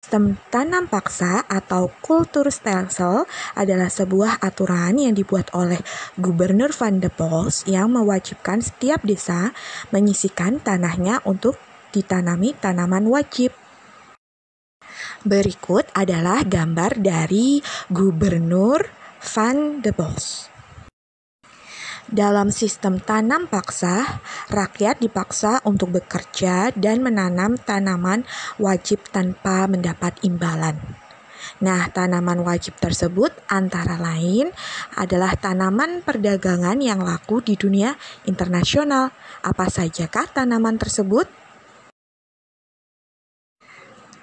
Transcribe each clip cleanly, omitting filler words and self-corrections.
Sistem tanam paksa atau Kulturstelsel adalah sebuah aturan yang dibuat oleh Gubernur Van der Bos yang mewajibkan setiap desa menyisikan tanahnya untuk ditanami tanaman wajib. Berikut adalah gambar dari Gubernur Van der Bos. Dalam sistem tanam paksa, rakyat dipaksa untuk bekerja dan menanam tanaman wajib tanpa mendapat imbalan. Nah, tanaman wajib tersebut antara lain adalah tanaman perdagangan yang laku di dunia internasional. Apa sajakah tanaman tersebut?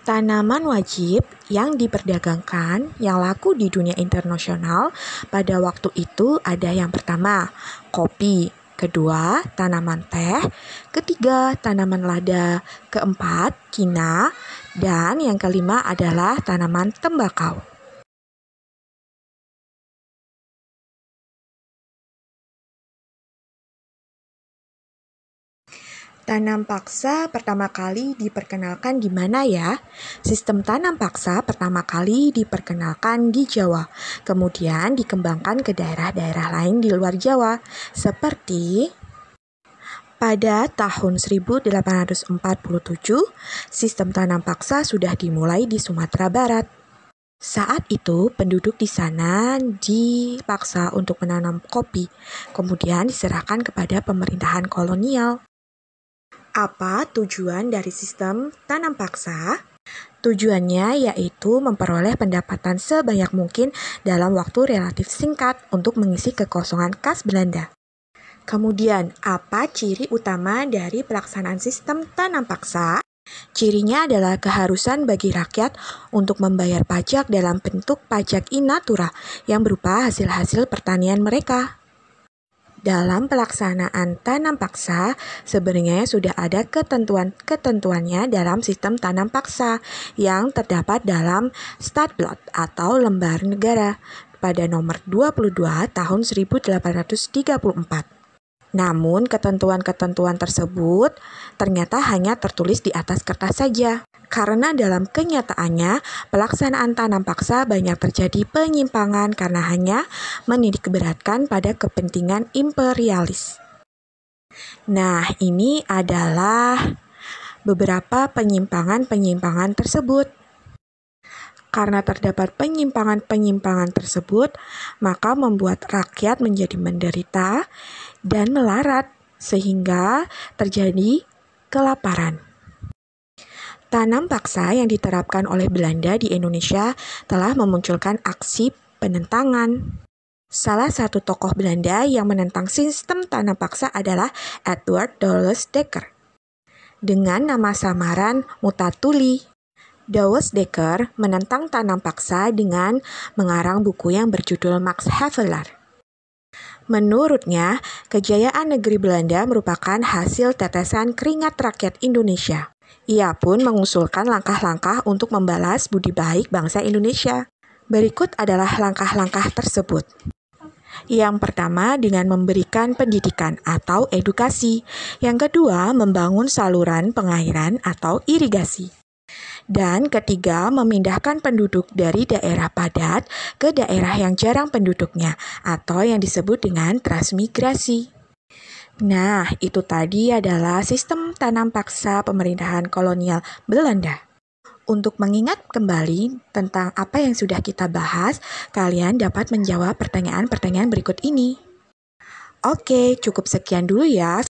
Tanaman wajib yang diperdagangkan yang laku di dunia internasional pada waktu itu ada yang pertama, kopi, kedua, tanaman teh, ketiga, tanaman lada, keempat, kina, dan yang kelima adalah tanaman tembakau. Tanam paksa pertama kali diperkenalkan di mana ya? Sistem tanam paksa pertama kali diperkenalkan di Jawa, kemudian dikembangkan ke daerah-daerah lain di luar Jawa, seperti pada tahun 1847, sistem tanam paksa sudah dimulai di Sumatera Barat. Saat itu, penduduk di sana dipaksa untuk menanam kopi, kemudian diserahkan kepada pemerintahan kolonial. Apa tujuan dari sistem tanam paksa? Tujuannya yaitu memperoleh pendapatan sebanyak mungkin dalam waktu relatif singkat untuk mengisi kekosongan kas Belanda. Kemudian, apa ciri utama dari pelaksanaan sistem tanam paksa? Cirinya adalah keharusan bagi rakyat untuk membayar pajak dalam bentuk pajak in natura yang berupa hasil-hasil pertanian mereka. Dalam pelaksanaan tanam paksa, sebenarnya sudah ada ketentuannya dalam sistem tanam paksa yang terdapat dalam Stadblad atau lembar negara pada nomor 22 tahun 1834. Namun, ketentuan-ketentuan tersebut ternyata hanya tertulis di atas kertas saja. Karena dalam kenyataannya, pelaksanaan tanam paksa banyak terjadi penyimpangan karena hanya menitik beratkan pada kepentingan imperialis. Nah, ini adalah beberapa penyimpangan-penyimpangan tersebut. Karena terdapat penyimpangan-penyimpangan tersebut, maka membuat rakyat menjadi menderita dan melarat, sehingga terjadi kelaparan. Tanam paksa yang diterapkan oleh Belanda di Indonesia telah memunculkan aksi penentangan. Salah satu tokoh Belanda yang menentang sistem tanam paksa adalah Edward Douwes Dekker dengan nama samaran Mutatuli. Douwes Dekker menentang tanam paksa dengan mengarang buku yang berjudul Max Havelaar. Menurutnya, kejayaan negeri Belanda merupakan hasil tetesan keringat rakyat Indonesia. Ia pun mengusulkan langkah-langkah untuk membalas budi baik bangsa Indonesia. Berikut adalah langkah-langkah tersebut. Yang pertama dengan memberikan pendidikan atau edukasi. Yang kedua membangun saluran pengairan atau irigasi. Dan ketiga, memindahkan penduduk dari daerah padat ke daerah yang jarang penduduknya atau yang disebut dengan transmigrasi. Nah, itu tadi adalah sistem tanam paksa pemerintahan kolonial Belanda. Untuk mengingat kembali tentang apa yang sudah kita bahas, kalian dapat menjawab pertanyaan-pertanyaan berikut ini. Oke, cukup sekian dulu ya